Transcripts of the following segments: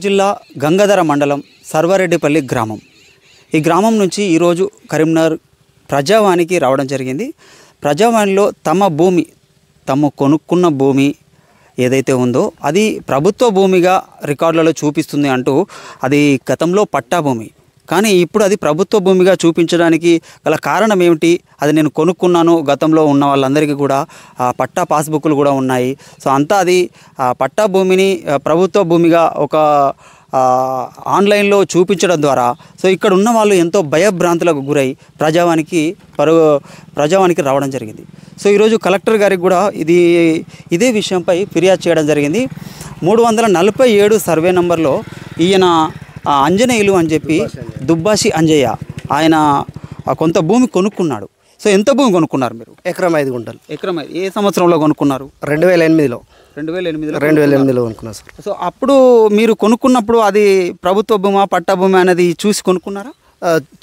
జిల్లా గంగాధర మండలం సర్వారెడ్డిపల్లి గ్రామం. ఈ గ్రామం నుంచి ఈరోజు కరీంనగర్ ప్రజావానికి రావడం జరిగింది. ప్రజావానిలో తమ కొనుక్కున్న భూమి ఏదైతే ఉందో అది ప్రభుత్వ భూమిగా రికార్డులలో చూపిస్తుంది అంటూ, అది గతంలో పట్టా భూమి, కానీ ఇప్పుడు అది ప్రభుత్వ భూమిగా చూపించడానికి గల కారణం ఏమిటి? అది నేను కొనుక్కున్నాను, గతంలో ఉన్న వాళ్ళందరికీ కూడా పట్టా పాస్బుక్లు కూడా ఉన్నాయి. సో అంతా అది పట్టా భూమిని ప్రభుత్వ భూమిగా ఒక ఆన్లైన్లో చూపించడం ద్వారా సో ఇక్కడ ఉన్న వాళ్ళు ఎంతో భయభ్రాంతులకు గురై ప్రజావానికి రావడం జరిగింది. సో ఈరోజు కలెక్టర్ గారికి కూడా ఇదే విషయంపై ఫిర్యాదు చేయడం జరిగింది. 347 సర్వే నంబర్లో ఈయన అంజనేయులు అని చెప్పి దుబ్బాసి అంజయ్య ఆయన కొంత భూమి కొనుక్కున్నాడు. సో ఎంత భూమి కొనుక్కున్నారు మీరు? ఎకరం 5 గుంటలు. ఎకరం ఏ సంవత్సరంలో కొనుక్కున్నారు? 2008లో 2008లో కొనుక్కున్నా సార్. సో అప్పుడు మీరు కొనుక్కున్నప్పుడు అది ప్రభుత్వ భూమా పట్టా భూమి అనేది చూసి కొనుక్కున్నారా?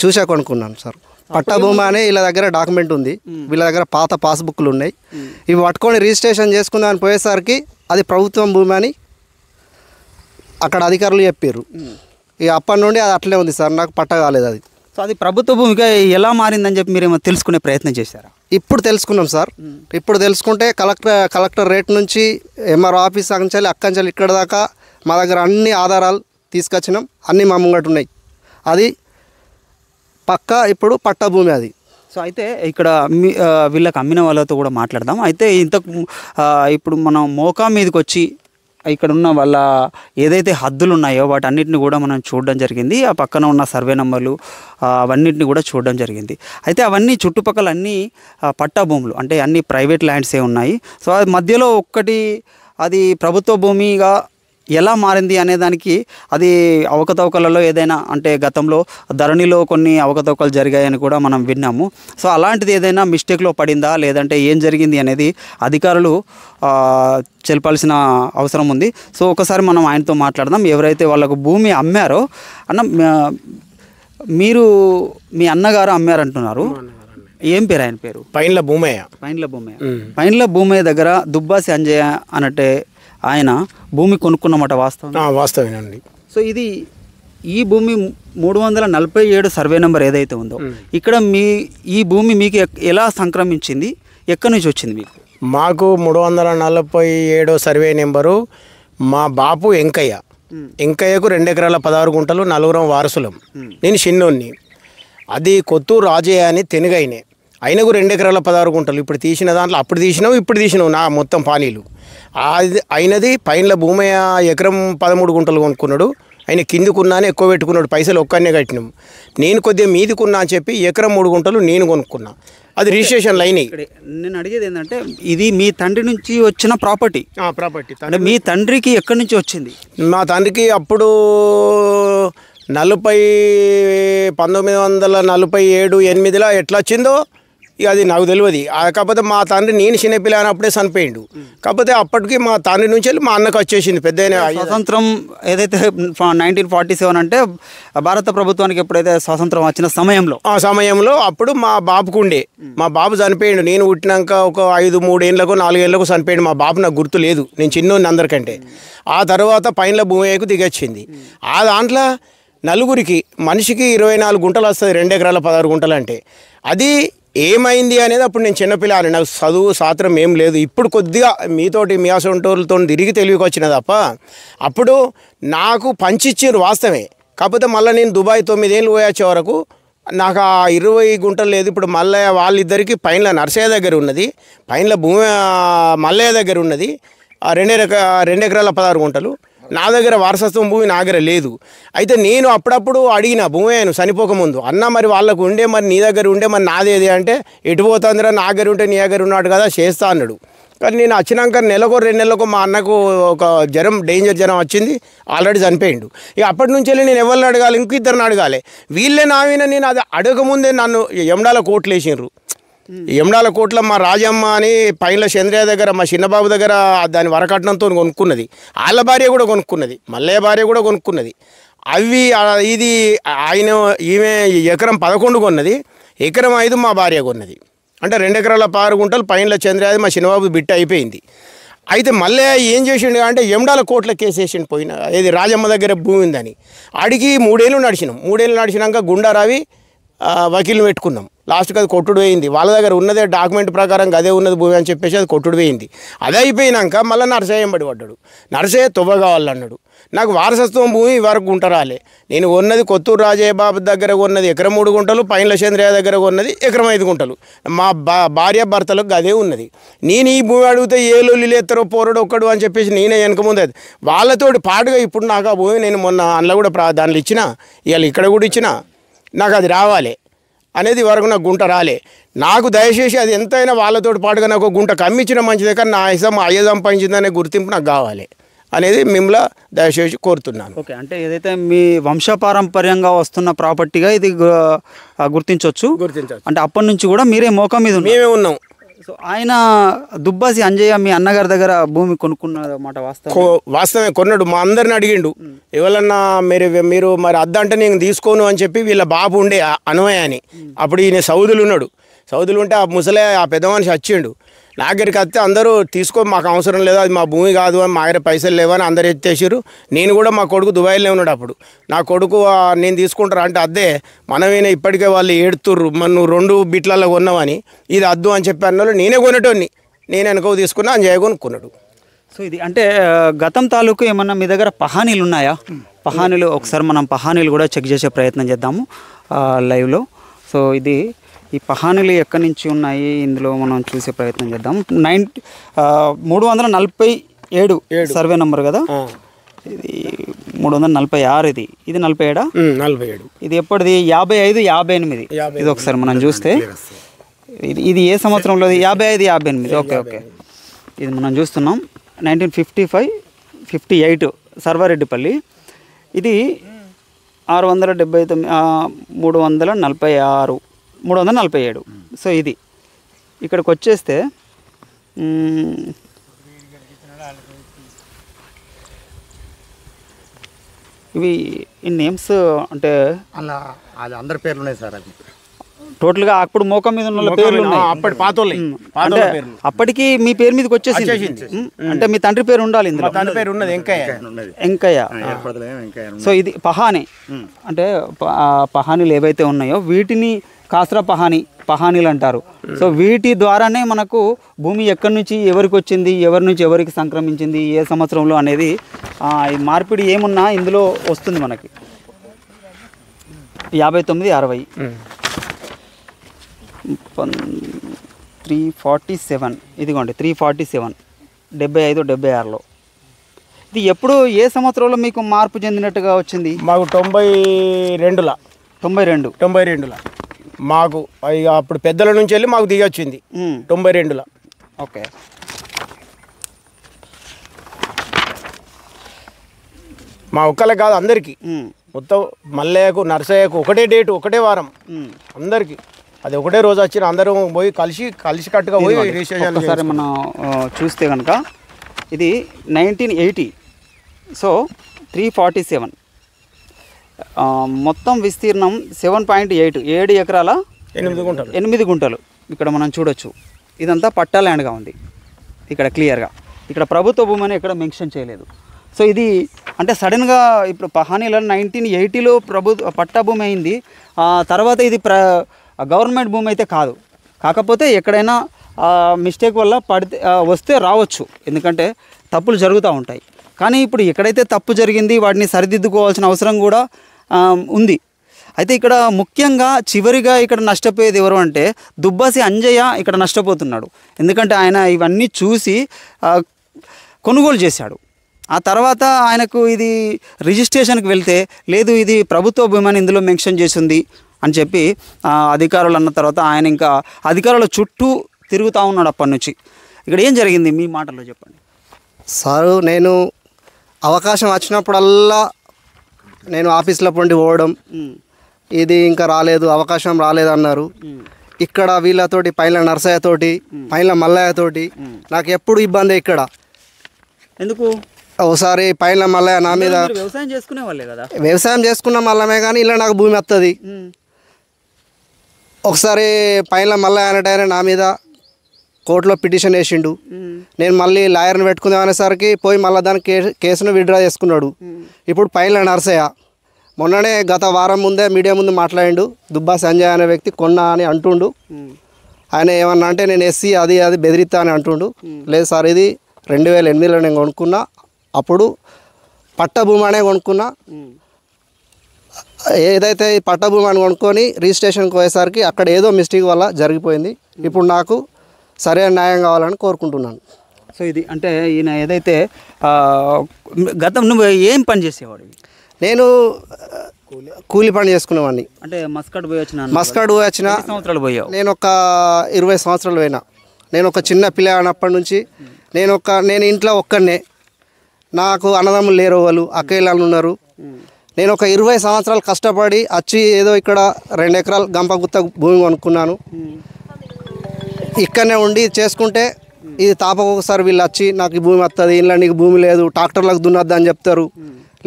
చూసా కొనుక్కున్నాను సార్. పట్టా భూమి అనే వీళ్ళ దగ్గర డాక్యుమెంట్ ఉంది, వీళ్ళ దగ్గర పాత పాస్బుక్లు ఉన్నాయి. ఇవి పట్టుకొని రిజిస్ట్రేషన్ చేసుకుందామని పోయేసరికి అది ప్రభుత్వం భూమి అని అక్కడ అధికారులు చెప్పారు. ఇక అప్పటి నుండి అది అట్లే ఉంది సార్, నాకు పట్టా కాలేదు అది. సో అది ప్రభుత్వ భూమిగా ఎలా మారిందని చెప్పి మీరు ఏమో తెలుసుకునే ప్రయత్నం చేశారా? ఇప్పుడు తెలుసుకున్నాం సార్. ఇప్పుడు తెలుసుకుంటే కలెక్టర్ రేట్ నుంచి ఎంఆర్ఓ ఆఫీస్ అక్కంచెలి ఇక్కడ దాకా మా దగ్గర అన్ని ఆధారాలు తీసుకొచ్చినాం, అన్నీ మా ముంగట ఉన్నాయి. అది పక్కా ఇప్పుడు పట్టా భూమి అది. సో అయితే ఇక్కడ వీళ్ళకి అమ్మిన వాళ్ళతో కూడా మాట్లాడదాం. అయితే ఇప్పుడు మనం మోకా మీదకి వచ్చి ఇక్కడ ఉన్న వాళ్ళ ఏదైతే హద్దులు ఉన్నాయో వాటన్నిటిని కూడా మనం చూడడం జరిగింది. ఆ పక్కన ఉన్న సర్వే నంబర్లు అవన్నిటిని కూడా చూడడం జరిగింది. అయితే అవన్నీ చుట్టుపక్కల అన్నీ పట్టా భూములు, అంటే అన్ని ప్రైవేట్ ల్యాండ్సే ఉన్నాయి. సో అది మధ్యలో అది ప్రభుత్వ భూమిగా ఎలా మారింది అనేదానికి అది అవకతవకలలో ఏదైనా, అంటే గతంలో ధరణిలో కొన్ని అవకతవకలు జరిగాయని కూడా మనం విన్నాము. సో అలాంటిది ఏదైనా మిస్టేక్లో పడిందా లేదంటే ఏం జరిగింది అనేది అధికారులు చెప్పాల్సిన అవసరం ఉంది. సో ఒకసారి మనం ఆయనతో మాట్లాడదాం. ఎవరైతే వాళ్ళకు భూమి అమ్మారో, మీ అన్నగారు అమ్మారంటున్నారు, ఏం పేరు ఆయన పేరు? పైన్ల భూమయ్య. పైన్ల భూమయ్య దగ్గర దుబ్బాసి అంజయ్య అన్నట్టే ఆయన భూమి కొనుక్కున్నమాట, వాస్తవేనండి. సో ఈ భూమి 347 సర్వే నెంబర్ ఏదైతే ఉందో ఇక్కడ ఈ భూమి మీకు ఎలా సంక్రమించింది, ఎక్కడి నుంచి వచ్చింది మీకు? మాకు 347 సర్వే నెంబరు మా బాపు ఎంకయ్యకు 2 ఎకరాల 16 గుంటలు, 4 వారసులం. నేను చిన్నోన్ని. అది కొత్తూరు రాజయ్య అని తెనుగైనే, ఆయనకు 2 ఎకరాల 16 గుంటలు. ఇప్పుడు తీసిన దాంట్లో అప్పుడు తీసినావు నా మొత్తం పానీలు. అయినది పైన్ల భూమయ్య ఎకరం 13 గుంటలు కొనుక్కున్నాడు. ఆయన కిందికున్నాను ఎక్కువ పెట్టుకున్నాడు, పైసలు ఒక్కనే కట్టినాం. నేను కొద్దిగా మీదికున్నా అని చెప్పి ఎకరం 3 గుంటలు నేను కొనుక్కున్నా. అది రిజిస్ట్రేషన్ లైన్. నేను అడిగేది ఏంటంటే, ఇది మీ తండ్రి నుంచి వచ్చిన ప్రాపర్టీ అంటే మీ తండ్రికి ఎక్కడి నుంచి వచ్చింది? మా తండ్రికి అప్పుడు 1947-8లో ఎట్లా వచ్చిందో ఇక అది నాకు తెలియదు. కాకపోతే మా తండ్రి నేను చిన్నపిల్ల అయినప్పుడే చనిపోయిండు. కాకపోతే అప్పటికి మా తండ్రి నుంచి వెళ్ళి మా అన్నకు వచ్చేసింది పెద్ద స్వాతంత్రం. ఏదైతే 1947 అంటే భారత ప్రభుత్వానికి ఎప్పుడైతే స్వాతంత్రం వచ్చిన సమయంలో అప్పుడు మా బాబుకు ఉండే. మా బాబు చనిపోయిండు. నేను పుట్టినాక ఒక 3 ఏళ్ళకు 4 ఏళ్ళకు చనిపోయిండు మా బాబు. నాకు గుర్తు లేదు, నేను చిన్నోని అందరికంటే. ఆ తర్వాత పైన్ల భూమయ్యకు దిగొచ్చింది. ఆ దాంట్లో నలుగురికి మనిషికి 24 గుంటలు వస్తుంది, 2 ఎకరాల 16 గుంటలు అంటే. అది ఏమైంది అనేది అప్పుడు నేను చిన్నపిల్లని, నాకు చదువు శాస్త్రం ఏం లేదు. ఇప్పుడు కొద్దిగా మీ అసొంటోళ్ళతో తిరిగి తెలివికి వచ్చిన తప్ప అప్పుడు నాకు పంచిచ్చారు వాస్తవమే. కాకపోతే మళ్ళీ నేను దుబాయ్ 9 ఏళ్ళు పోయొచ్చే వరకు నాకు ఆ 20 గుంటలు లేదు. ఇప్పుడు మళ్ళీ వాళ్ళిద్దరికి పైన్ల నర్సయ్య దగ్గర ఉన్నది, పైన్ల భూమి మల్లయ్య దగ్గర ఉన్నది 2 ఎకరాల 16 గుంటలు. నా దగ్గర వారసత్వం భూమి నా దగ్గర లేదు. అయితే నేను అప్పుడప్పుడు అడిగిన భూమయ్యను చనిపోకముందు, అన్న మరి వాళ్ళకు ఉండే, మరి నీ దగ్గర ఉండే, మరి నాదేది అంటే, ఎటు పోతుందిరా నా దగ్గర ఉంటే నీ దగ్గర ఉన్నాడు కదా చేస్తా అన్నాడు. కానీ నేను వచ్చినాక నెలకో 2 నెలలకు మా అన్నకు ఒక డేంజర్ జ్వరం వచ్చింది, ఆల్రెడీ చనిపోయిండు. ఇక అప్పటి నుంచి వెళ్ళి నేను ఎవరిని అడగాలి, ఇంకిద్దరిని అడగాలి. వీళ్ళే నావిన నేను అది అడగముందే నన్ను ఎమ్డాల కోట్లు వేసినారు. ఎమ్డాల కోట్ల మా రాజమ్మ అని పైన్ల చంద్రయ్య దగ్గర మా చిన్నబాబు దగ్గర దాని వరకట్నంతో కొనుక్కున్నది. వాళ్ళ భార్య కూడా కొనుక్కున్నది, మల్లయ్య భార్య కూడా కొనుక్కున్నది. ఇది ఈమె ఎకరం 11 కొన్నది, ఎకరం 5 మా భార్య కొన్నది. అంటే 2 ఎకరాల 6 గుంటలు పైన్ల చంద్రయ్య మా చిన్నబాబు బిట్ట అయిపోయింది. అయితే మళ్ళీ ఏం చేసిండు అంటే ఎమ్డాల కోట్ల కేసు వేసిండు పోయిన ఏది రాజమ్మ దగ్గర భూమి ఉందని అడిగి 3 ఏళ్ళు నడిచినాం. 3 ఏళ్ళు నడిచినాక గుండారావి వకీల్ని పెట్టుకున్నాం. లాస్ట్కి అది కొట్టుడు పోయింది. వాళ్ళ దగ్గర ఉన్నదే డాక్యుమెంట్ ప్రకారం అదే ఉన్నది భూమి అని చెప్పేసి అది కొట్టుడు పోయింది. అదే అయిపోయినాక మళ్ళీ నరసయ్య ఎంబడి పడ్డాడు. నరసయ్య తొవ్వ కావాలన్నాడు. నాకు వారసత్వం భూమి వరకు గుంటరాలే. నేను ఉన్నది కొత్తూరు రాజయ్య బాబు దగ్గర ఉన్నది ఎకరం 3 గుంటలు, పైన చంద్రయ్య దగ్గర ఉన్నది ఎకరం 5 గుంటలు. మా భార్య భర్తలకు అదే ఉన్నది. నేను ఈ భూమి అడిగితే ఏ లొల్లి లేస్తారో పోరడు ఒక్కడు అని చెప్పేసి నేనే వెనక ముందు వాళ్ళతోటి పాటుగా ఇప్పుడు నాకు ఆ భూమి నేను మొన్న అందులో కూడా దానిలో ఇచ్చిన, ఇవాళ ఇక్కడ కూడా ఇచ్చిన, నాకు అది రావాలి అనేది వరకు నాకు గుంట రాలే. నాకు దయచేసి అది ఎంతైనా వాళ్ళతోటి పాటుగా నాకు గుంట కమ్మించిన మంచిదే, కానీ నా అయ్య సంపాదించిందనే గుర్తింపు నాకు కావాలి అనేది మిమ్మల్ని దయచేసి కోరుతున్నాను. ఓకే, అంటే ఏదైతే మీ వంశపారంపర్యంగా వస్తున్న ప్రాపర్టీగా ఇది గుర్తించవచ్చు. అంటే అప్పటి నుంచి కూడా మీరే మోకా మీద మేమే ఉన్నాం. సో ఆయన దుబ్బాసి అంజయ్య మీ అన్నగారి దగ్గర భూమి కొనుక్కున్న మాట వాస్తవమే, కొన్నాడు. మా అందరిని అడిగిండు, ఎవరన్నా మీరు మరి అద్దంటే నేను తీసుకోను అని చెప్పి వీళ్ళ బాబు ఉండే అన్వయ అని. అప్పుడు ఈయన సౌదులు ఉన్నాడు. సౌదులు ఉంటే ఆ ముసలే ఆ పెద్ద మనిషి వచ్చిండు. నా దగ్గరికి వస్తే అందరూ తీసుకో, మాకు అవసరం లేదు, అది మా భూమి కాదు అని, మా దగ్గర పైసలు లేవని అందరు ఎత్తేసారు. నేను కూడా మా కొడుకు దుబాయ్లో ఉన్నాడు. అప్పుడు నా కొడుకు నేను తీసుకుంటారా అంటే అద్దే, మనమేనా ఇప్పటికే వాళ్ళు ఏడుతుర్రు, మన నువ్వు 2 బిట్లలో కొన్నావని, ఇది అద్దు అని చెప్పి అన్న నేనే కొనేటోని. నేను వెనక తీసుకున్నా, అంజయ్య కొనుక్కున్నాడు. సో ఇది అంటే గతం తాలూకు ఏమన్నా మీ దగ్గర పహానీలు ఉన్నాయా? పహానీలు ఒకసారి మనం పహానీలు కూడా చెక్ చేసే ప్రయత్నం చేద్దాము లైవ్లో. సో ఇది ఈ పహానీలు ఎక్కడి నుంచి ఉన్నాయి ఇందులో మనం చూసే ప్రయత్నం చేద్దాం. 347 సర్వే నెంబర్ కదా ఇది, 346 ఇది 47 ఇది ఎప్పటిది? 55, 58 ఇది ఒకసారి మనం చూస్తే ఇది ఏ సంవత్సరంలో? 55, 58. ఓకే ఓకే, ఇది మనం చూస్తున్నాం 1955, 58 సర్వారెడ్డిపల్లి. ఇది 679, 346, 347. సో ఇది ఇక్కడికి వచ్చేస్తే ఇవి ఈ నేమ్స్ అంటే అలా అది అందరి పేర్లు ఉన్నాయి సార్. అది టోటల్గా అప్పుడు మోకం మీద ఉన్న పేర్లు ఉన్నాయి. అప్పటి పాతోళ్ళే. అంటే అప్పటికి మీ పేరు మీదకి వచ్చేసింది. అంటే మీ తండ్రి పేరు ఉండాలి ఇందులో. తండ్రి పేరు ఉన్నది వెంకయ్య. సో ఇది పహానీ. అంటే పహానీలు ఏవైతే ఉన్నాయో వీటిని కాస్రా పహానీలు అంటారు. సో వీటి ద్వారానే మనకు భూమి ఎక్కడి నుంచి ఎవరికి వచ్చింది, ఎవరి నుంచి ఎవరికి సంక్రమించింది, ఏ సంవత్సరంలో అనేది ఈ మార్పిడి ఏమున్నా ఇందులో వస్తుంది మనకి. 59, 60, 347 ఇదిగోండి 347, 75, 76లో. ఇది ఎప్పుడు ఏ సంవత్సరంలో మీకు మార్పు చెందినట్టుగా వచ్చింది? మాకు 92లో మాకు ఇక అప్పుడు పెద్దల నుంచి వెళ్ళి మాకు దిగి వచ్చింది 92లో. ఓకే, మా ఒక్కళ్ళకి కాదు అందరికీ, మొత్తం మల్లయ్యకు నర్సయ్యకు ఒకటే డేటు, ఒకటే వారం అందరికీ. అది ఒకటే రోజు వచ్చిన అందరం పోయి కలిసి కట్టుగా పోయి రిజిస్ట్రేషన్. ఒకసారి మనం చూస్తే కనుక ఇది 1980. సో 347 మొత్తం విస్తీర్ణం 7.8, 7 ఎకరాల 8 గుంటలు. ఇక్కడ మనం చూడొచ్చు ఇదంతా పట్టా ల్యాండ్గా ఉంది ఇక్కడ క్లియర్గా. ఇక్కడ ప్రభుత్వ భూమి అని ఎక్కడ మెన్షన్ చేయలేదు. సో ఇది అంటే సడన్గా ఇప్పుడు పహానీలో 1980లో పట్టా భూమి అయింది. తర్వాత ఇది గవర్నమెంట్ భూమి అయితే కాదు. కాకపోతే ఎక్కడైనా మిస్టేక్ వల్ల వస్తే రావచ్చు, ఎందుకంటే తప్పులు జరుగుతూ ఉంటాయి. కానీ ఇప్పుడు ఎక్కడైతే తప్పు జరిగింది వాటిని సరిదిద్దుకోవాల్సిన అవసరం కూడా ఉంది. అయితే ఇక్కడ ముఖ్యంగా చివరిగా ఇక్కడ నష్టపోయేది ఎవరు అంటే దుబ్బాసి అంజయ్య ఇక్కడ నష్టపోతున్నాడు. ఎందుకంటే ఆయన ఇవన్నీ చూసి కొనుగోలు చేశాడు. ఆ తర్వాత ఆయనకు ఇది రిజిస్ట్రేషన్కి వెళ్తే లేదు ఇది ప్రభుత్వ భూమి అని ఇందులో మెన్షన్ చేసింది అని చెప్పి అధికారులు అన్న తర్వాత ఆయన ఇంకా అధికారుల చుట్టూ తిరుగుతూ ఉన్నాడు అప్పటి నుంచి. ఇక్కడ ఏం జరిగింది మీ మాటల్లో చెప్పండి సారు. నేను అవకాశం వచ్చినప్పుడల్లా నేను ఆఫీస్లో పొండి పోవడం, ఇది ఇంకా రాలేదు, అవకాశం రాలేదన్నారు. ఇక్కడ వీళ్ళతోటి పైన నర్సయ్యతోటి, పైన మల్లయ్యతోటి నాకు ఎప్పుడు ఇబ్బంది. ఇక్కడ ఎందుకు ఒకసారి పైన మల్లయ్య నా మీద వ్యవసాయం చేసుకునే వాళ్ళే కదా, వ్యవసాయం చేసుకున్న మల్లమే కానీ ఇలా నాకు భూమి వస్తుంది. ఒకసారి పైన మల్లయ్య అనేటైనా నా మీద కోర్టులో పిటిషన్ వేసిండు. నేను మళ్ళీ లాయర్ని పెట్టుకుందాం అనేసరికి పోయి మళ్ళీ దాని కేసును విత్డ్రా చేసుకున్నాడు. ఇప్పుడు పైన నర్సయ్య మొన్ననే గత వారం ముందే మీడియా ముందు మాట్లాడిండు, దుబ్బా సంజయ్ అనే వ్యక్తి కొన్నా అని అంటుండు. ఆయన ఏమన్నా అంటే నేను ఎస్సీ అది బెదిరిస్తా అని అంటుండు. లేదు సార్, ఇది 2008లో నేను కొనుక్కున్నా, అప్పుడు పట్టభూమి అనే కొనుక్కున్నా. ఏదైతే ఈ పట్టభూమి అని కొనుక్కొని రిజిస్ట్రేషన్కి పోయేసరికి అక్కడ ఏదో మిస్టేక్ వల్ల జరిగిపోయింది. ఇప్పుడు నాకు సరైన న్యాయం కావాలని కోరుకుంటున్నాను. సో ఇది అంటే ఈయన ఏదైతే గతం నువ్వు ఏం పని చేసేవాడు? నేను కూలి పని చేసుకునేవాడిని. అంటే మస్కట్ పోయి వచ్చిన సంవత్సరాలు పోయావు? నేను ఒక 20 సంవత్సరాలు పోయినా. నేను ఒక చిన్న పిల్ల అన్నప్పటి నుంచి నేను ఇంట్లో ఒక్కనే, నాకు అన్నదమ్ములు లేరు, వాళ్ళు అక్కయ్యలు ఉన్నారు. నేను ఒక 20 సంవత్సరాలు కష్టపడి వచ్చి ఏదో ఇక్కడ 2 ఎకరాలు గంపగుత్త భూమి కొనుక్కున్నాను. ఇక్కడనే ఉండి చేసుకుంటే ఇది తాపకొకసారి వీళ్ళు వచ్చి నాకు ఈ భూమి వస్తుంది, ఇంట్లో నీకు భూమి లేదు, ట్రాక్టర్లకు దున్నొద్దు అని చెప్తారు.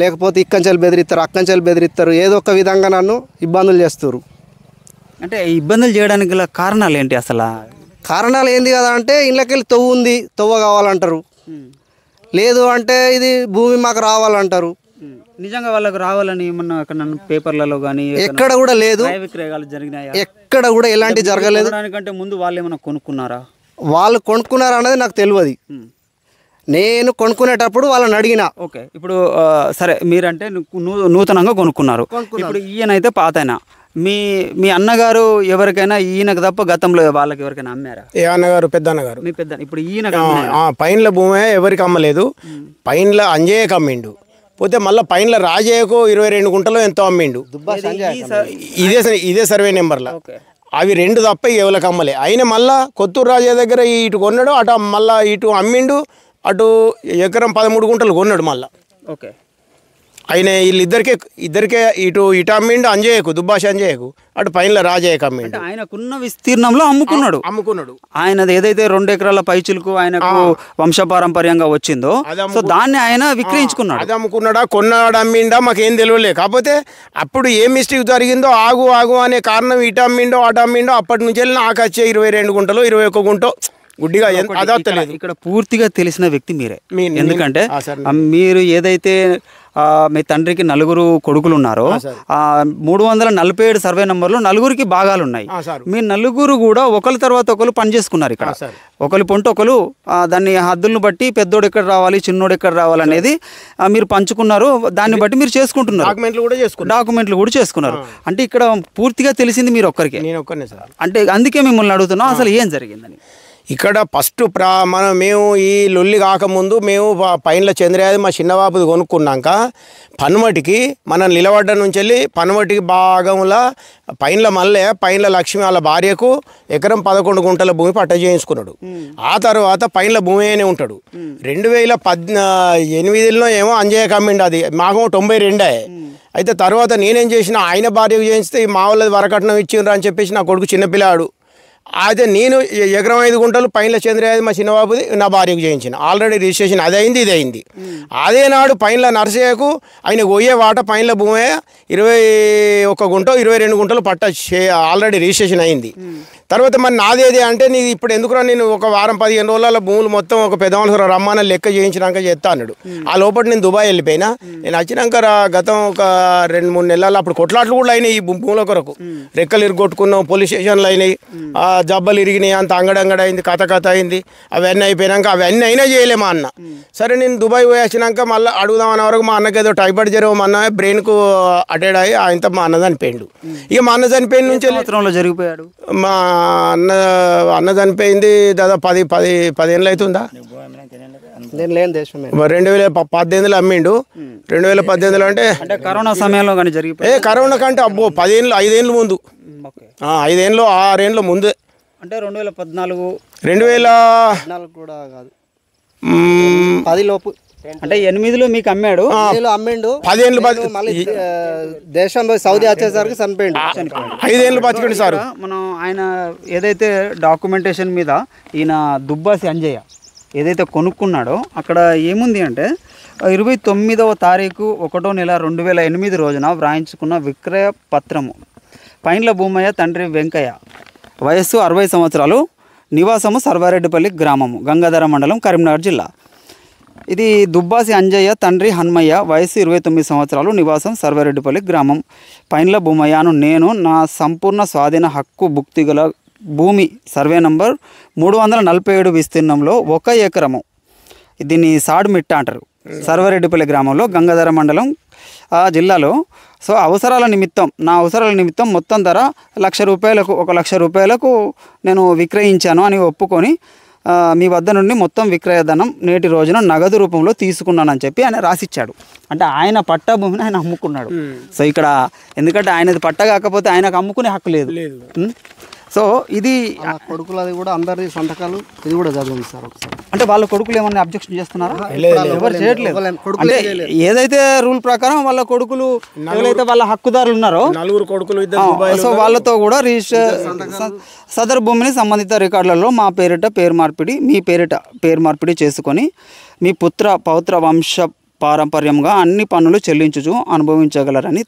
లేకపోతే ఇక్కంచెలు బెదిరిస్తారు, అక్కంచెలు బెదిరిస్తారు, ఏదో ఒక విధంగా నన్ను ఇబ్బందులు చేస్తారు. అంటే ఇబ్బందులు చేయడానికి గల కారణాలు ఏంటి అసలు? కారణాలు ఏంది కదా అంటే ఇళ్ళకెళ్ళి తవ్వు ఉంది, తవ్వ కావాలంటారు. లేదు అంటే ఇది భూమి మాకు రావాలంటారు. నిజంగా వాళ్ళకు రావాలని ఏమన్నా అక్కడ పేపర్లలో కానీ ఎక్కడ కూడా లేదు, విక్రయాలు జరిగినాయా? ఎక్కడ కూడా ఎలాంటి జరగలేదు. దానికంటే ముందు వాళ్ళు ఏమైనా కొనుక్కున్నారా? వాళ్ళు కొనుక్కున్నారు అనేది నాకు తెలియదు. నేను కొనుక్కునేటప్పుడు వాళ్ళని అడిగిన. ఓకే, ఇప్పుడు సరే, మీరంటే నూతనంగా కొనుక్కున్నారు. ఇప్పుడు ఈయనైతే పాతైనా మీ అన్నగారు ఎవరికైనా ఈయనకు తప్ప గతంలో వాళ్ళకి ఎవరికైనా అమ్మారా? ఏ అన్నగారు? పెద్ద అన్నగారు. మీ పెద్ద ఇప్పుడు ఈయన పైన్ల భూమి ఎవరికి అమ్మలేదు. పైన్ల అంజయ్యకు అమ్మిండు. పోతే మళ్ళీ పైన్ల రాజయ్యకు 22 గుంటలో ఎంతో అమ్మిండు. ఇదే సర్వే నెంబర్లో అవి 2 తప్ప ఎవరికి అమ్మలే. అయినా మళ్ళీ కొత్తూరు రాజయ్య దగ్గర ఇటు కొన్నాడు, అటు మళ్ళీ ఇటు అమ్మిండు, అటు ఎకరం 13 గుంటలు కొన్నాడు మళ్ళీ. ఓకే, ఆయన ఇద్దరికే ఇటు అమ్మిండు అంజయ్యకు, దుబ్బాషి అంజయ్యకు, అటు పైన రాజయ్యకు అమ్మిండు. ఆయనకున్న విస్తీర్ణంలో అమ్ముకున్నాడు. ఆయనది ఏదైతే 2 ఎకరాల పైచులకు ఆయనకు వంశపారంపర్యంగా వచ్చిందో సో దాన్ని ఆయన విక్రయించుకున్నాడు. అది అమ్ముకున్నాడా, కొన్నాడు, అమ్మిండా మాకేం తెలియలే. కాకపోతే అప్పుడు ఏ మిస్టేక్ జరిగిందో ఆగు అనే కారణం ఇటు అమ్మిండో అటు అమ్మిండో అప్పటి నుంచి వెళ్ళి నాకు వచ్చే 22 గుంటలు 21 గుంటో గుడ్డిగా అదవుతలేదు. ఇక్కడ పూర్తిగా తెలిసిన వ్యక్తి మీరే. ఎందుకంటే మీరు ఏదైతే మీ తండ్రికి 4 కొడుకులు ఉన్నారో 347 సర్వే నెంబర్లో 4కి భాగాలు ఉన్నాయి. మీ 4 కూడా ఒకరి తర్వాత ఒకరు పని చేసుకున్నారు. ఇక్కడ ఒకరి పొంట ఒకరు దాన్ని హద్దులను బట్టి పెద్దోడు ఎక్కడ రావాలి, చిన్నోడు ఎక్కడ రావాలి అనేది మీరు పంచుకున్నారు. దాన్ని బట్టి మీరు చేసుకుంటున్నారు, డాక్యుమెంట్లు కూడా చేసుకున్నారు. అంటే ఇక్కడ పూర్తిగా తెలిసింది మీరు ఒక్కరికే. అంటే అందుకే మిమ్మల్ని అడుగుతున్నాం అసలు ఏం జరిగిందని. ఇక్కడ ఫస్ట్ మేము ఈ లొల్లి కాకముందు మేము పైన్ల చంద్రయాది మా చిన్నబాబుది కొనుక్కున్నాక పనుమటికి మనం నిలబడ్డ నుంచి వెళ్ళి పనుమటికి భాగంలో పైన్ల లక్ష్మి వాళ్ళ భార్యకు ఎకరం 11 గుంటల భూమి పట్ట చేయించుకున్నాడు. ఆ తర్వాత పైన్ల భూమి అనే ఉంటాడు. 2018లో ఏమో అంజయ్య కమ్మిండు, అది మాకు 92. అయితే తర్వాత నేనేం చేసిన, ఆయన భార్యకు చేయిస్తే మా వాళ్ళది వరకట్నం ఇచ్చిండ్రు అని చెప్పేసి నా కొడుకు చిన్నపిల్లాడు. అయితే నేను ఎకరం 5 గుంటలు పైన్ల చంద్రయాది మా చిన్నబాబుది నా భార్యకు చేయించిన. ఆల్రెడీ రిజిస్ట్రేషన్ అది అయింది, ఇది అయింది. అదే నాడు పైన్ల నర్సయ్యకు ఆయన పోయే వాట పైన్ల భూమి 21 గుంట 22 గుంటలు పట్ట ఆల్రెడీ రిజిస్ట్రేషన్ అయింది. తర్వాత మరి నాదేది అంటే నీది ఇప్పుడు ఎందుకురా, నేను ఒక వారం 15 రోజుల భూములు మొత్తం ఒక పెద్ద మనుషులు రమ్మాన లెక్క చేయించినాక చేస్తా అన్నాడు. ఆ లోపల నేను దుబాయ్ వెళ్ళిపోయినా. నేను వచ్చినాక గతం ఒక 2-3 నెలలు అప్పుడు కొట్లాట్లు కూడా అయినాయి. ఈ భూముల కొరకు రెక్కలు ఇరుగొట్టుకున్నాం, పోలీస్ స్టేషన్లు అయినాయి, జబ్బలు ఇరిగినాయి, అంత అంగడంగడైంది, కథ అయింది. అవన్నీ అయిపోయినాక అవన్నీ అయినా చేయలే మా అన్న. సరే నేను దుబాయ్ పోయి వచ్చినాక మళ్ళీ అడుగుదామనే వరకు మా అన్నకి ఏదో టైఫాయిడ్ జ్వరం, మా అన్న బ్రెయిన్కు అటెండ్ అయ్యి ఆయనతో మా అన్న చనిపోయిండు. ఇక మా అన్న చనిపోయిన నుంచి జరిగిపోయాడు. మా అన్న చనిపోయింది దాదాపు 10 ఏళ్ళు అవుతుందా. 2018లో అమ్మిండు. 2018లో అంటే కరోనా సమయంలో కానీ జరిగిపోయి, కరోనా కంటే అబ్బో 5 ఏళ్ళు ముందు, 6 ఏళ్ళు ముందు. అంటే 2014 కూడా కాదు, 10 లోపు. అంటే 8లో మీకు అమ్మాడు, అమ్మిండు. 10 ఏళ్ళు మళ్ళీ దేశంలో సౌదీ వచ్చేసరికి చనిపోయిండు. 5 ఏళ్ళు బతికండి సార్. మనం ఆయన ఏదైతే డాక్యుమెంటేషన్ మీద ఈయన దుబ్బాసి అంజయ్య ఏదైతే కొనుక్కున్నాడో అక్కడ ఏముంది అంటే 29వ తారీఖు 1వ నెల 2008 రోజున వ్రాయించుకున్న విక్రయ పత్రము. పైన్ల భూమయ్య తండ్రి వెంకయ్య, వయస్సు 60 సంవత్సరాలు, నివాసము సర్వారెడ్డిపల్లి గ్రామము, గంగాధర మండలం, కరీంనగర్ జిల్లా. ఇది దుబ్బాసి అంజయ్య తండ్రి హన్మయ్య, వయసు 29 సంవత్సరాలు, నివాసం సర్వారెడ్డిపల్లి గ్రామం. పైన్ల భూమయ్యను నేను నా సంపూర్ణ స్వాధీన హక్కు భుక్తి గల భూమి సర్వే నంబర్ 347 విస్తీర్ణంలో 1 ఎకరము, దీన్ని సాడుమిట్ట అంటారు, సర్వారెడ్డిపల్లి గ్రామంలో, గంగాధర మండలం జిల్లాలో. సో అవసరాల నిమిత్తం, నా అవసరాల నిమిత్తం మొత్తం ధర ₹1,00,000, 1,00,000 రూపాయలకు నేను విక్రయించాను అని ఒప్పుకొని మీ వద్ద నుండి మొత్తం విక్రయధనం నేటి రోజున నగదు రూపంలో తీసుకున్నానని చెప్పి ఆయన రాసిచ్చాడు. అంటే ఆయన పట్టా భూమిని ఆయన అమ్ముకున్నాడు. సో ఇక్కడ ఎందుకంటే ఆయనది పట్ట కాకపోతే ఆయనకు అమ్ముకునే హక్కు లేదు. సో ఇది కొడుకులది కూడా అందరి సంతకాలు, ఇది కూడా చదివింది సార్ ఒకసారి. అంటే వాళ్ళ కొడుకులు ఏమన్నా అబ్జెక్షన్ చేస్తున్నారా? ఎవరు చేయట్లేదు. అంటే ఏదైతే రూల్ ప్రకారం వాళ్ళ కొడుకులు ఎవరైతే వాళ్ళ హక్కుదారులు ఉన్నారో 4 కొడుకులు, సో వాళ్ళతో కూడా రిజిస్టర్ సదరు భూమిని సంబంధిత రికార్డులలో మా పేరిట పేరు మార్పిడి, మీ పేరిట పేరు మార్పిడి చేసుకొని మీ పుత్ర పౌత్ర వంశ పారంపర్యంగా అన్ని పన్నులు చెల్లించుచు అనుభవించగలరని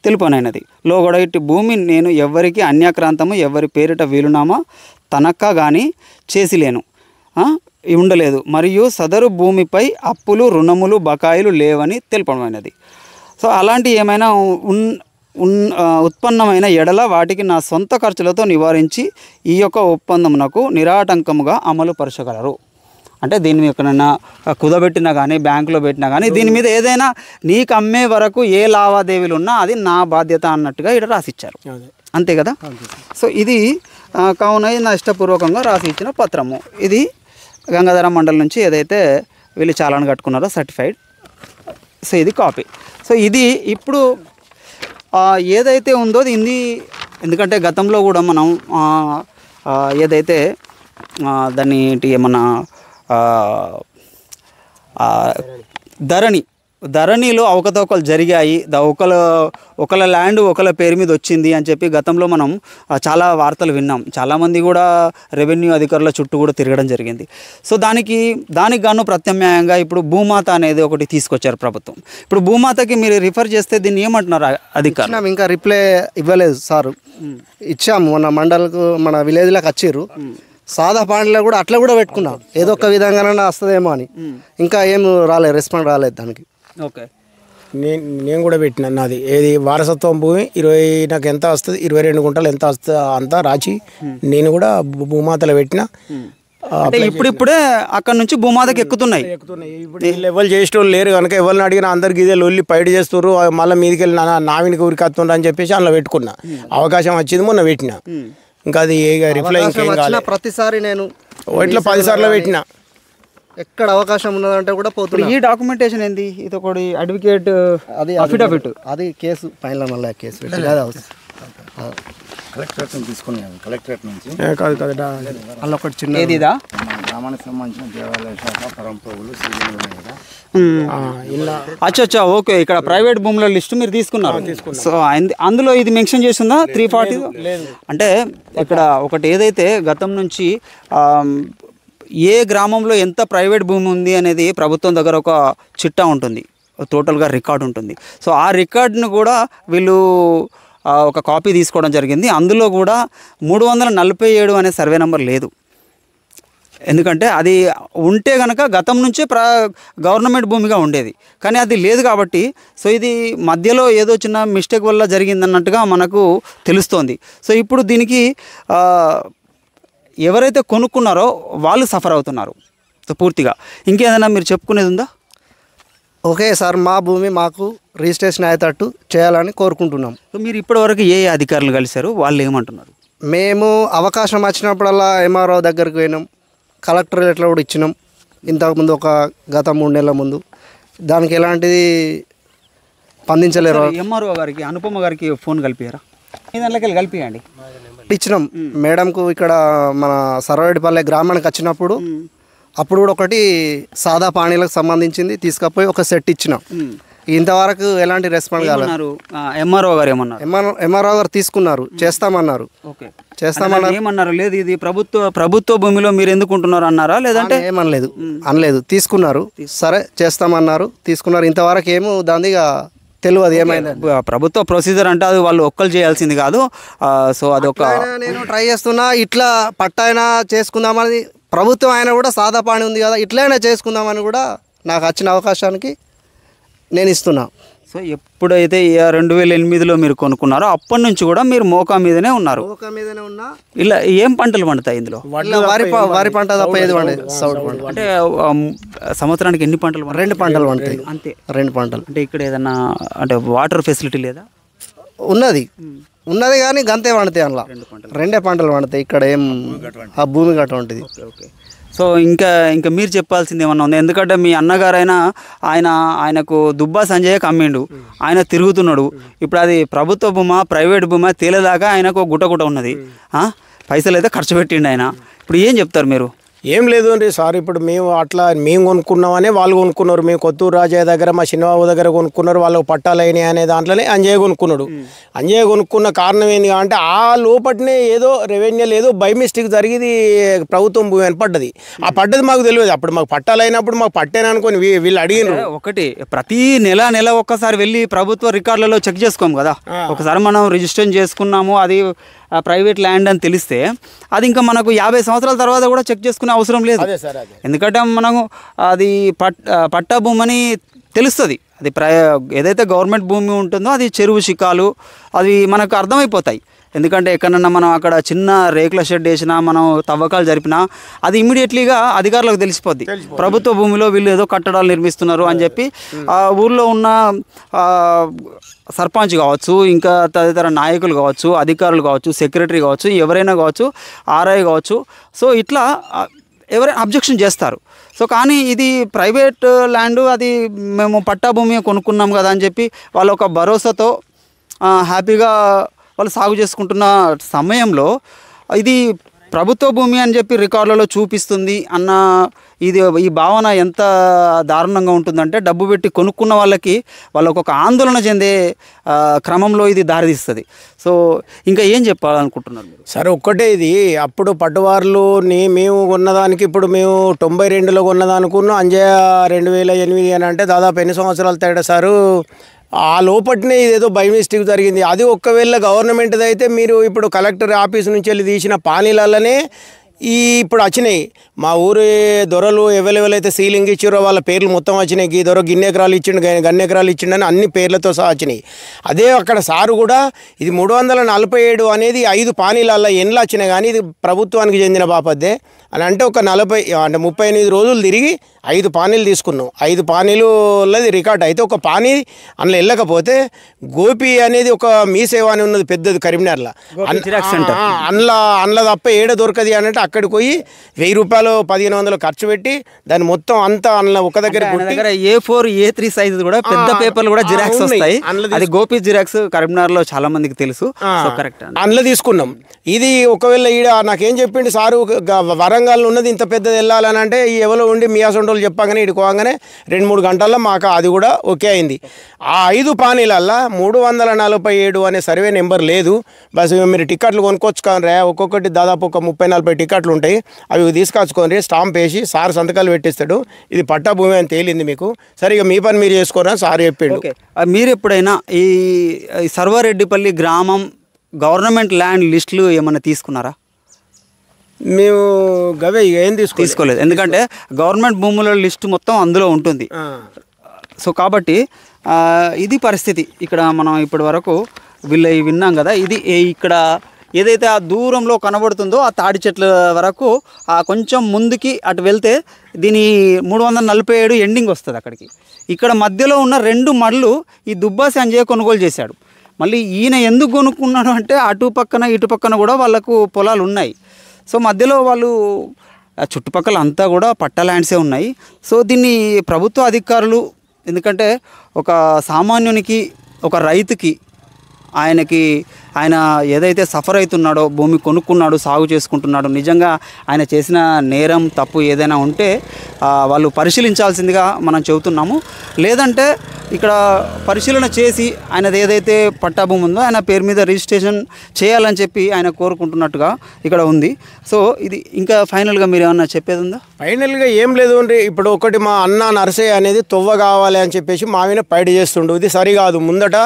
తెలుపనైనది. లోగడ ఇట్టి భూమి నేను ఎవ్వరికి అన్యాక్రాంతము ఎవరి పేరిట వీలునామా తనఖా కానీ చేసిలేను ఉండలేదు, మరియు సదరు భూమిపై అప్పులు రుణములు బకాయిలు లేవని తెలుపమైనది. సో అలాంటి ఏమైనా ఉత్పన్నమైన ఎడల వాటికి నా సొంత ఖర్చులతో నివారించి ఈ యొక్క ఒప్పందమునకు నిరాటంకముగా అమలు పరచగలరు. అంటే దీని మీద ఎక్కడైనా కుదబెట్టినా కానీ బ్యాంకులో పెట్టినా కానీ దీని మీద ఏదైనా నీకు అమ్మే వరకు ఏ లావాదేవీలు ఉన్నా అది నా బాధ్యత అన్నట్టుగా ఇక్కడ రాసిచ్చారు. అంతే కదా. సో ఇది కావున నా ఇష్టపూర్వకంగా రాసి ఇచ్చిన పత్రము. ఇది గంగాధర మండలం నుంచి ఏదైతే వీళ్ళు చాలాను కట్టుకున్నారో సర్టిఫైడ్. సో ఇది కాపీ. సో ఇది ఇప్పుడు ఏదైతే ఉందో ఇది, ఎందుకంటే గతంలో కూడా మనం ఏదైతే దాన్ని ఏంటి ఏమన్నా ధరణిలో అవకతవకలు జరిగాయి, ఒకళ్ళ ల్యాండ్ ఒకళ్ళ పేరు మీద వచ్చింది అని చెప్పి గతంలో మనం చాలా వార్తలు విన్నాం. చాలామంది కూడా రెవెన్యూ అధికారుల చుట్టూ కూడా తిరగడం జరిగింది. సో దానికి గాను ప్రత్యామ్నాయంగా ఇప్పుడు భూమాత అనేది ఒకటి తీసుకొచ్చారు ప్రభుత్వం. ఇప్పుడు భూమాతకి మీరు రిఫర్ చేస్తే దీన్ని ఏమంటున్నారు అధికారులు? ఇంకా రిప్లై ఇవ్వలేదు సార్. ఇచ్చాము మొన్న మండలకు, మన విలేజ్లోకి వచ్చిర్రు. సాదా పాండ్లో కూడా అట్లా కూడా పెట్టుకున్నాం, ఏదో ఒక విధంగానే వస్తుందేమో అని. ఇంకా ఏం రాలేదు, రెస్పాండ్ రాలేదు దానికి. ఓకే, నేను కూడా పెట్టినా. నాది ఏది వారసత్వం భూమి 20, నాకు ఎంత వస్తుంది 22 గుంటలు ఎంత వస్తుంది అంతా రాచి నేను కూడా భూమాతలో పెట్టిన. ఇప్పుడిప్పుడే అక్కడ నుంచి భూమాతకి ఎక్కుతున్నాయి. ఇప్పుడు లెవెల్ చేసేటోళ్ళు లేరు కనుక ఎవరిని అడిగినా అందరికి ఇదే లొల్లి పైడి చేస్తారు, మళ్ళీ మీదికి వెళ్ళి నావినికి ఊరికి వస్తుండ్రు అని చెప్పేసి అందులో పెట్టుకున్నా. అవకాశం వచ్చింది మొన్న పెట్టిన. ఇంకా అది రిప్లై ఇంకేం కాలేదు. ప్రతిసారి నేను ఇట్లా 10 సార్లు పెట్టిన. ఎక్కడ అవకాశం ఉన్నదంటే కూడా పోతుంది. ఈ డాక్యుమెంటేషన్ ఏంది? ఇది ఒకటి అడ్వకేట్ అఫిడవిట్, అది కేసు పైన మళ్ళీ కేసు కలెక్టరేట్ తీసుకున్నాను. కలెక్టరేట్ నుంచి అలా ఒకటి చిన్న ఏదిదా గ్రామానికి సంబంధించిన దేవాలయ శాఖ పరంపరలు అచ్చా ఓకే. ఇక్కడ ప్రైవేట్ భూముల లిస్టు మీరు తీసుకున్నారు. సో అందులో ఇది మెన్షన్ చేస్తుందా 340? అంటే ఇక్కడ ఒకటి ఏదైతే గతం నుంచి ఏ గ్రామంలో ఎంత ప్రైవేట్ భూమి ఉంది అనేది ప్రభుత్వం దగ్గర ఒక చిట్టా ఉంటుంది, టోటల్గా రికార్డు ఉంటుంది. సో ఆ రికార్డును కూడా వీళ్ళు ఒక కాపీ తీసుకోవడం జరిగింది. అందులో కూడా 347 అనే సర్వే నెంబర్ లేదు. ఎందుకంటే అది ఉంటే కనుక గతం నుంచే గవర్నమెంట్ భూమిగా ఉండేది, కానీ అది లేదు కాబట్టి సో ఇది మధ్యలో ఏదో చిన్న మిస్టేక్ వల్ల జరిగిందన్నట్టుగా మనకు తెలుస్తోంది. సో ఇప్పుడు దీనికి ఎవరైతే కొనుక్కున్నారో వాళ్ళు సఫర్ అవుతున్నారు పూర్తిగా. ఇంకేదైనా మీరు చెప్పుకునేది ఉందా? ఓకే సార్, మా భూమి మాకు రిజిస్ట్రేషన్ అయ్యేటట్టు చేయాలని కోరుకుంటున్నాం. సో మీరు ఇప్పటివరకు ఏ అధికారులు కలిశారు, వాళ్ళు ఏమంటున్నారు? మేము అవకాశం వచ్చినప్పుడల్లా ఎంఆర్ఓ దగ్గరికి పోయినాం, కలెక్టర్ లెటర్ కూడా ఇచ్చినాం. ఇంతకుముందు గత 3 నెలల ముందు దానికి ఎలాంటిది స్పందించలేరు. ఎంఆర్ఓ గారికి అనుపమ గారికి ఫోన్ కలిపారా? మీ దాంట్లోకి కలిపియండి. ఇచ్చినాం మేడంకు. ఇక్కడ మన సర్వారెడ్డిపల్లె గ్రామానికి వచ్చినప్పుడు అప్పుడు కూడా ఒకటి సాదా పానీలకు సంబంధించింది తీసుకపోయి ఒక సెట్ ఇచ్చినాం. ఇంతవరకు ఎలాంటి రెస్పాండ్ కాలేదు. ఎంఆర్ఓ గారు ఏమన్నారు? ఎంఆర్ఓ గారు తీసుకున్నారు, చేస్తామన్నారు. ఓకే, చేస్తామన్నారు. ఏమన్నారు? లేదు ఇది ప్రభుత్వ భూమిలో మీరు ఎందుకు ఉంటున్నారు అన్నారా? లేదంటే అనలేదు. తీసుకున్నారు, సరే చేస్తామన్నారు, తీసుకున్నారు. ఇంతవరకు ఏమో దానిగా తెలియదు ఏమైంది. ప్రభుత్వ ప్రొసీజర్ అంటే అది వాళ్ళు ఒక్కరు చేయాల్సింది కాదు. సో అదొక నేను ట్రై చేస్తున్నా, ఇట్లా పట్టైనా చేసుకుందామని. ప్రభుత్వం ఆయన కూడా సాదా పాని ఉంది కదా, ఇట్లయినా చేసుకుందామని కూడా నాకు వచ్చిన అవకాశానికి నేను ఇస్తున్నా. సో ఎప్పుడైతే 2008లో మీరు కొనుక్కున్నారో అప్పటి నుంచి కూడా మీరు మోకా మీదనే ఉన్నారు. మోకా మీదనే ఉన్నా. ఇలా ఏం పంటలు పండుతాయి ఇందులో? వరి పంట తప్ప ఏది పండదు. సౌడ్ పంట అంటే సంవత్సరానికి ఎన్ని పంటలు? 2 పంటలు పండుతాయి అంతే. 2 పంటలు. అంటే ఇక్కడ ఏదన్నా అంటే వాటర్ ఫెసిలిటీ లేదా? ఉన్నది కానీ గంతే పండుతాయి. అందులో 2 పంటలు పండుతాయి. ఇక్కడ ఏం ఆ భూమి గట్ట ఉంటుంది. ఓకే. సో ఇంకా మీరు చెప్పాల్సింది ఏమన్నా ఉంది? ఎందుకంటే మీ అన్నగారైనా ఆయనకు దుబ్బా సంజయ్కి అమ్మిండు, ఆయన తిరుగుతున్నాడు. ఇప్పుడు అది ప్రభుత్వ భూమా ప్రైవేట్ భూమా తేలేదాకా ఆయనకు గుట్ట ఉన్నది. పైసలు అయితే ఖర్చు పెట్టిండు ఆయన. ఇప్పుడు ఏం చెప్తారు మీరు? ఏం లేదు అండి సార్, ఇప్పుడు మేము కొనుక్కున్నామనే వాళ్ళు కొనుక్కున్నారు. మేము కొత్తూరు రాజయ్య దగ్గర మా చిన్నబాబు దగ్గర కొనుక్కున్నారు. వాళ్ళకు పట్టాలైనాయి అనే దాంట్లోనే అంజయ్య కొనుక్కున్నాడు. అంజయ్య కొనుక్కున్న కారణం ఏంటి అంటే ఆ లోపటినే ఏదో రెవెన్యూ ఏదో బై మిస్టేక్ జరిగింది, ప్రభుత్వం భూమి అని పడ్డది. ఆ పడ్డది మాకు తెలియదు. అప్పుడు మాకు పట్టాలైనప్పుడు మాకు పట్టేనా అనుకోని వీళ్ళు అడిగినారు. ఒకటి ప్రతి నెల ఒక్కసారి వెళ్ళి ప్రభుత్వ రికార్డులలో చెక్ చేసుకోము కదా. ఒకసారి మనం రిజిస్ట్రేషన్ చేసుకున్నాము, అది ప్రైవేట్ ల్యాండ్ అని తెలిస్తే అది ఇంకా మనకు 50 సంవత్సరాల తర్వాత కూడా చెక్ చేసుకునే అవసరం లేదు. ఎందుకంటే మనము అది పట్టా భూమి అని తెలుస్తుంది. అది ఏదైతే గవర్నమెంట్ భూమి ఉంటుందో అది చెరువు శిఖాలు అది మనకు అర్థమైపోతాయి. ఎందుకంటే ఎక్కడన్నా మనం అక్కడ చిన్న రేకుల షెడ్ వేసినా, మనం తవ్వకాలు జరిపినా అది ఇమ్మీడియట్లీగా అధికారులకు తెలిసిపోద్ది. ప్రభుత్వ భూమిలో వీళ్ళు ఏదో కట్టడాలు నిర్మిస్తున్నారు అని చెప్పి ఆ ఊర్లో ఉన్న సర్పంచ్ కావచ్చు, ఇంకా తదితర నాయకులు కావచ్చు, అధికారులు కావచ్చు, సెక్రటరీ కావచ్చు, ఎవరైనా కావచ్చు, ఆర్ఐ కావచ్చు. సో ఇట్లా ఎవరైనా అబ్జెక్షన్ చేస్తారు. సో కానీ ఇది ప్రైవేట్ ల్యాండ్, అది మేము పట్టా భూమి కొనుక్కున్నాం కదా అని చెప్పి వాళ్ళు ఒక భరోసాతో హ్యాపీగా వాళ్ళు సాగు చేసుకుంటున్న సమయంలో ఇది ప్రభుత్వ భూమి అని చెప్పి రికార్డులలో చూపిస్తుంది అన్న ఈ భావన ఎంత దారుణంగా ఉంటుందంటే డబ్బు పెట్టి కొనుక్కున్న వాళ్ళకి ఒక ఆందోళన చెందే క్రమంలో ఇది దారితీస్తుంది. సో ఇంకా ఏం చెప్పాలనుకుంటున్నారు మీరు? సరే, ఒక్కటే ఇది అప్పుడు పట్టువారులు మేము కొన్నదానికి ఇప్పుడు మేము 92లో కొన్నదానుకున్నాం. అంజయ్య 2008 అని అంటే దాదాపు ఎన్ని సంవత్సరాలు తేడా సారు. ఆ లోపటినే ఇదేదో బై మిస్టేక్ జరిగింది. అది ఒక్కవేళ గవర్నమెంట్ది అయితే మీరు ఇప్పుడు కలెక్టర్ ఆఫీస్ నుంచి వెళ్ళి తీసిన పానీలలోనే ఇప్పుడు వచ్చినాయి. మా ఊరి దొరలు ఎవరెవరైతే సీలింగ్ ఇచ్చారో వాళ్ళ పేర్లు మొత్తం వచ్చినాయి. ఈ దొర గిన్నెకరాలు ఇచ్చిండు, గన్నెకరాలు ఇచ్చిండని అన్ని పేర్లతో సహా వచ్చినాయి. అదే అక్కడ సారు కూడా ఇది 347 అనేది 5 పానీలల్లో ఎన్లు వచ్చినాయి, కానీ ఇది ప్రభుత్వానికి చెందిన బాపద్దే అని అంటే ఒక 38 రోజులు తిరిగి 5 పానీలు తీసుకున్నాం. 5 పానీలుది రికార్డ్ అయితే ఒక పానీ అందులో వెళ్ళకపోతే గోపి అనేది ఒక మీ సేవ అని ఉన్నది పెద్దది కరీంనగర్లో. అందులో తప్ప ఏడ దొరకది అని అంటే అక్కడికి పోయి 1000 రూపాయలు 1500 ఖర్చు పెట్టి దాన్ని మొత్తం అంతా అందులో ఒక దగ్గర A4 A3 సైజు కూడా పెద్ద పేపర్లు కూడా జిరాక్స్ వస్తాయి. అది గోపి జిరాక్స్ కరీంనగర్లో చాలా మందికి తెలుసు. కరెక్ట్, అందులో తీసుకున్నాం. ఇది ఒకవేళ ఈడ నాకేం చెప్పిండు సారు, వరంగల్ ఉన్నది ఇంత పెద్దది వెళ్ళాలని అంటే ఈ ఎవరో ఉండి మీ అసొంటోళ్ళు చెప్పగానే ఇడుకోగానే 2-3 గంటల్లో మాకు అది కూడా ఓకే అయింది. ఆ 5 పానీలల్లో 347 అనే సర్వే నెంబర్ లేదు. బస్ మీరు టికెట్లు కొనుక్కొచ్చుకోండి, ఒక్కొక్కటి దాదాపు ఒక 30-40 టికెట్లు ఉంటాయి. అవి తీసుకొచ్చుకొని స్టాంప్ వేసి సార్ సంతకాలు పెట్టిస్తాడు. ఇది పట్టా భూమి అని తేలింది మీకు, సరే ఇక మీ పని మీరు చేసుకోరా సార్ చెప్పిండు. మీరు ఎప్పుడైనా ఈ సర్వారెడ్డిపల్లి గ్రామం గవర్నమెంట్ ల్యాండ్ లిస్టులు ఏమైనా తీసుకున్నారా? మేము గవే ఏం తీసుకోలేదు, ఎందుకంటే గవర్నమెంట్ భూముల లిస్టు మొత్తం అందులో ఉంటుంది. సో కాబట్టి ఇది పరిస్థితి. ఇక్కడ మనం ఇప్పటి వరకు విన్నాం కదా. ఇది ఇక్కడ ఏదైతే ఆ దూరంలో కనబడుతుందో ఆ తాడి చెట్ల వరకు కొంచెం ముందుకి అటు వెళ్తే దీని 347 ఎండింగ్ వస్తుంది అక్కడికి. ఇక్కడ మధ్యలో ఉన్న 2 మడులు ఈ దుబ్బా సంజయ్ కొనుగోలు చేశాడు. మళ్ళీ ఈయన ఎందుకు కొనుక్కున్నాడు అంటే అటు పక్కన ఇటు పక్కన కూడా వాళ్ళకు పొలాలు ఉన్నాయి. సో మధ్యలో వాళ్ళు చుట్టుపక్కల అంతా కూడా పట్టా ల్యాండ్సే ఉన్నాయి. సో దీన్ని ప్రభుత్వ అధికారులు, ఎందుకంటే ఒక సామాన్యునికి, ఒక రైతుకి ఆయనకి ఆయన ఏదైతే సఫర్ అవుతున్నాడో, భూమి కొనుక్కున్నాడు, సాగు చేసుకుంటున్నాడు, నిజంగా ఆయన చేసిన నేరం తప్పు ఏదైనా ఉంటే వాళ్ళు పరిశీలించాల్సిందిగా మనం చెబుతున్నాము. లేదంటే ఇక్కడ పరిశీలన చేసి ఆయనది ఏదైతే పట్టా భూమి ఉందో ఆయన పేరు మీద రిజిస్ట్రేషన్ చేయాలని చెప్పి ఆయన కోరుకుంటున్నట్టుగా ఇక్కడ ఉంది. సో ఇది ఇంకా ఫైనల్గా మీరు ఏమన్నా చెప్పేది ఉందా? ఫైనల్గా ఏం లేదు అండి. ఇప్పుడు ఒకటి మా అన్న నరసయ్య అనేది తొవ్వ కావాలి అని చెప్పేసి మావిన పైడి చేస్తుండు. ఇది సరికాదు. ముందట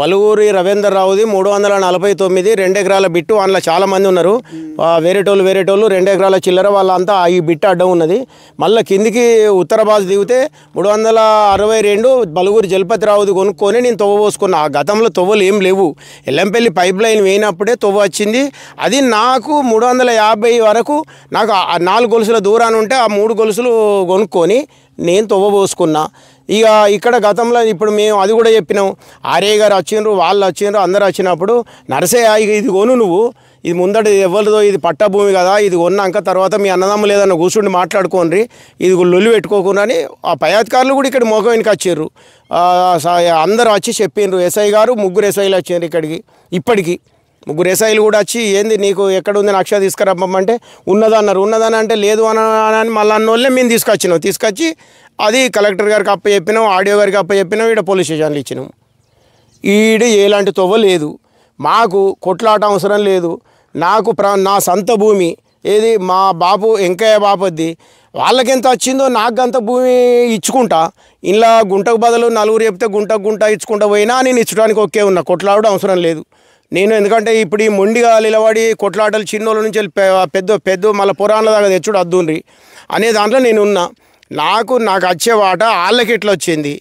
బలుగురి రవీందర్ రావుది 349 2 ఎకరాల బిట్టు, అందులో చాలామంది ఉన్నారు. వేరేటోళ్ళు 2 ఎకరాల చిల్లర, వాళ్ళంతా ఈ బిట్టు అడ్డం ఉన్నది. మళ్ళీ కిందికి ఉత్తర బాజు దిగితే 362 బలుగురి జలపతి రావుది కొనుక్కొని నేను తొవ్వ పోసుకున్నా. ఆ గతంలో తొవ్వలు ఏం లేవు. ఎల్లంపల్లి పైప్ లైన్ వేయినప్పుడే తొవ్వ వచ్చింది. అది నాకు 350 వరకు నాకు 4 గొలుసుల దూరాన్ని ఉంటే ఆ 3 గొలుసులు కొనుక్కొని నేను తొవ్వ పోసుకున్నా. ఇక ఇక్కడ గతంలో ఇప్పుడు మేము అది కూడా చెప్పినాం. ఆర్ఏ గారు వచ్చిండ్రు, వాళ్ళు వచ్చిండ్రు, అందరు వచ్చినప్పుడు నరసయ్య ఇది కొను, నువ్వు ఇది ముందట ఎవరిదో, ఇది పట్టా భూమి కదా, ఇది కొన్నాక తర్వాత మీ అన్నదమ్ములు ఏదన్నా కూర్చుండి మాట్లాడుకోండి, ఇది లొల్లి పెట్టుకోకుండా అని ఆ పై అధికారులు కూడా ఇక్కడ మోకవినికి వచ్చారు. అందరూ వచ్చి చెప్పిండ్రు. ఎస్ఐ గారు 3 ఎస్ఐలు వచ్చారు ఇక్కడికి. ఇప్పటికీ 3 ఎస్ఐలు కూడా వచ్చి ఏంది నీకు ఎక్కడ ఉంది నక్ష తీసుకురమ్మంటే ఉన్నదని అంటే లేదు అని మళ్ళీ అన్నోళ్ళే మేము తీసుకొచ్చి అది కలెక్టర్ గారికి అప్ప చెప్పినాం, ఆడియో గారికి అప్ప చెప్పినాం, ఇక్కడ పోలీస్ స్టేషన్లు ఇచ్చినాం. ఎలాంటి తొవ్వ లేదు, మాకు కొట్లాట అవసరం లేదు. నాకు నా సొంత భూమి ఏది మా బాబు వెంకయ్య బాపద్ది, వాళ్ళకెంత వచ్చిందో నాకు అంత భూమి ఇచ్చుకుంటా. ఇలా గుంటకు బదులు 4 చెప్తే గుంట ఇచ్చుకుంటా పోయినా నేను ఇచ్చడానికి ఒకే ఉన్నా, కొట్లాడడం అవసరం లేదు నేను. ఎందుకంటే ఇప్పుడు ఈ మొండిగా నిలబడి కొట్లాటలు చిన్నోళ్ళ నుంచి పెద్ద మళ్ళీ పురాణాల దాకా తెచ్చుడు అద్దుండ్రి అనే దాంట్లో నేను ఉన్నా. నాకు వచ్చే వాట వాళ్ళకి ఎట్లా వచ్చింది,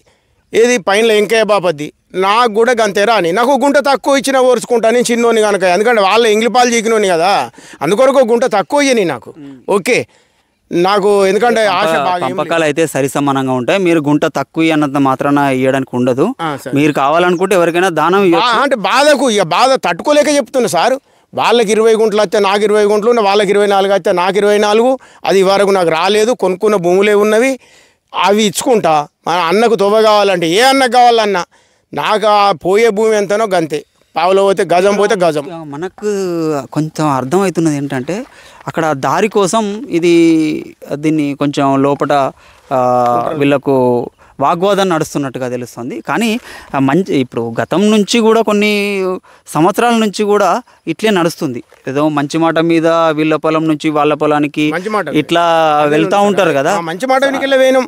ఏది పైన వెంకయ్య బాపద్ది నాకు కూడా గంతేరా అని. నాకు గుంట తక్కువ ఇచ్చినా ఓర్చుకుంటా నేను చిన్నోని కనుక, ఎందుకంటే వాళ్ళ ఎంగిలిపాలు చీకినోని కదా, అందుకొరకు గుంట తక్కువ ఇయ్యని నాకు ఓకే. నాకు ఎందుకంటే ఆశ పంపకాలు అయితే సరి సమానంగా ఉంటాయి. మీరు గుంట తక్కువ అన్నంత మాత్రాన ఇవ్వడానికి ఉండదు. మీరు కావాలనుకుంటే ఎవరికైనా దానం అంటే బాధ తట్టుకోలేక చెప్తున్నా సార్. వాళ్ళకి 20 గుంటలు వస్తే నాకు 20 గుంటలు, వాళ్ళకి 24 వస్తే నాకు 24. అది వరకు నాకు రాలేదు. కొనుక్కున్న భూములే ఉన్నవి, అవి ఇచ్చుకుంటా. మన అన్నకు తొవ్వ కావాలంటే ఏ అన్నకు కావాలన్నా నాకు ఆ పోయే భూమి ఎంతనో గంతే. పావులో పోతే గజం, పోతే గజం. మనకు కొంచెం అర్థమవుతున్నది ఏంటంటే అక్కడ దారి కోసం దీన్ని కొంచెం లోపల వీళ్ళకు వాగ్వాదం నడుస్తున్నట్టుగా తెలుస్తుంది. కానీ ఇప్పుడు గతం నుంచి కూడా కొన్ని సంవత్సరాల నుంచి కూడా ఇట్లే నడుస్తుంది. ఏదో మంచి మాట మీద వీళ్ళ పొలం నుంచి వాళ్ళ పొలానికి ఇట్లా వెళ్తూ ఉంటారు కదా. మంచి మాట వెనుకలే వేయను.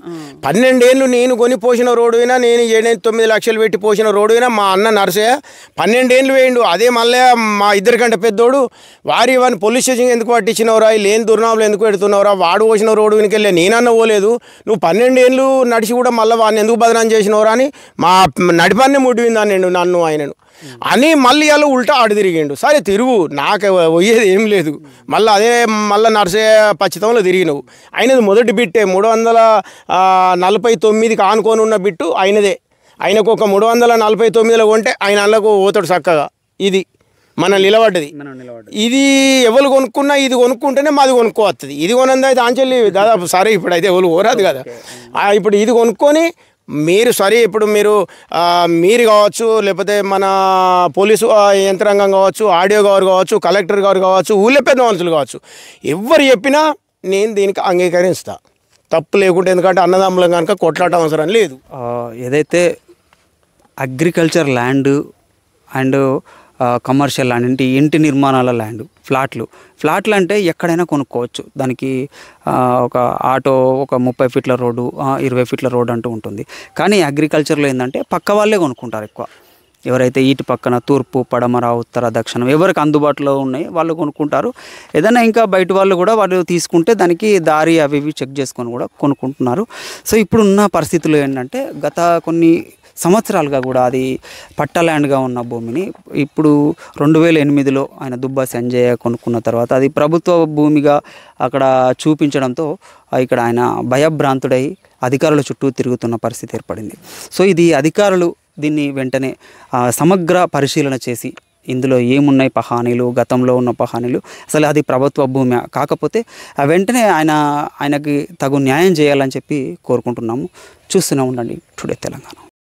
12 ఏళ్ళు నేను కొని పోసిన రోడ్డు అయినా, నేను 9 లక్షలు పెట్టి పోసిన రోడ్డు అయినా మా అన్న నరసయ్య 12 ఏళ్ళు వేయండు. అదే మళ్ళీ మా ఇద్దరికంటే పెద్దోడు వారి పోలీస్ స్టేషన్ ఎందుకు పట్టించినవరా, లేని దుర్నాములు ఎందుకు పెడుతున్నావురా, వాడు పోసిన రోడ్డు వెనుకెళ్ళే నేనన్న పోలేదు, నువ్వు 12 ఏళ్ళు నడిచి కూడా మళ్ళీ వాడిని ఎందుకు బదనాం చేసినవరా అని మా నడిపాన్ని ముట్టిందని నన్ను ఆయనను అని మళ్ళీ అలా ఉల్టా ఆడు తిరిగిండు. సరే తిరుగు, నాకు పోయేది ఏం లేదు. మళ్ళీ నరసయ్య పచ్చితంలో తిరిగినవు. ఆయనది మొదటి బిట్టే 349కి ఆనుకొని ఉన్న బిట్టు ఆయనదే. ఆయనకు ఒక 349లో కొంటే ఆయన అల్లకు పోతాడు చక్కగా. ఇది మనం నిలబడ్డది. ఇది ఎవరు కొనుక్కున్నా ఇది కొనుక్కుంటేనే మాది కొనుక్కోవస్తుంది. ఇది కొనంది అయితే ఆంచెల్లి దాదాపు సరే ఇప్పుడు అయితే ఎవరు కోరాదు కదా. ఇప్పుడు ఇది కొనుక్కొని మీరు సరే ఇప్పుడు మీరు కావచ్చు, లేకపోతే మన పోలీసు యంత్రాంగం కావచ్చు, ఆడియో గారు కావచ్చు, కలెక్టర్ గారు కావచ్చు, ఊళ్ళో పెద్ద మనుషులు కావచ్చు, ఎవరు చెప్పినా నేను దీనికి అంగీకరిస్తా, తప్పు లేకుంటే. ఎందుకంటే అన్నదమ్ములం కనుక కొట్లాట అవసరం లేదు. ఏదైతే agriculture land and commercial land అంటే ఇంటి నిర్మాణాల ల్యాండ్, ఫ్లాట్లు అంటే ఎక్కడైనా కొనుక్కోవచ్చు. దానికి ఒక ఆటో ఒక 30 ఫీట్ల రోడ్డు, 20 ఫీట్ల రోడ్డు అంటూ ఉంటుంది. కానీ అగ్రికల్చర్లో ఏంటంటే పక్క వాళ్ళే కొనుక్కుంటారు ఎక్కువ. ఎవరైతే ఇటు పక్కన తూర్పు, పడమర, ఉత్తర, దక్షిణం ఎవరికి అందుబాటులో ఉన్నాయి వాళ్ళు కొనుక్కుంటారు. ఏదైనా ఇంకా బయట వాళ్ళు కూడా వాళ్ళు తీసుకుంటే దానికి దారి అవి చెక్ చేసుకొని కూడా కొనుక్కుంటున్నారు. సో ఇప్పుడున్న పరిస్థితులు ఏంటంటే గత కొన్ని సంవత్సరాలుగా కూడా అది పట్టా ల్యాండ్గా ఉన్న భూమిని ఇప్పుడు 2008లో ఆయన దుబ్బా సంజయ్ కొనుక్కున్న తర్వాత అది ప్రభుత్వ భూమిగా అక్కడ చూపించడంతో ఇక్కడ ఆయన భయభ్రాంతుడై అధికారుల చుట్టూ తిరుగుతున్న పరిస్థితి ఏర్పడింది. సో ఇది అధికారులు దీన్ని వెంటనే సమగ్ర పరిశీలన చేసి ఇందులో ఏమున్నాయి పహానీలు, గతంలో ఉన్న పహానీలు, అసలు అది ప్రభుత్వ భూమి కాకపోతే వెంటనే ఆయనకి తగు న్యాయం చేయాలని చెప్పి కోరుకుంటున్నాము. చూస్తూనే ఉండండి టుడే తెలంగాణ.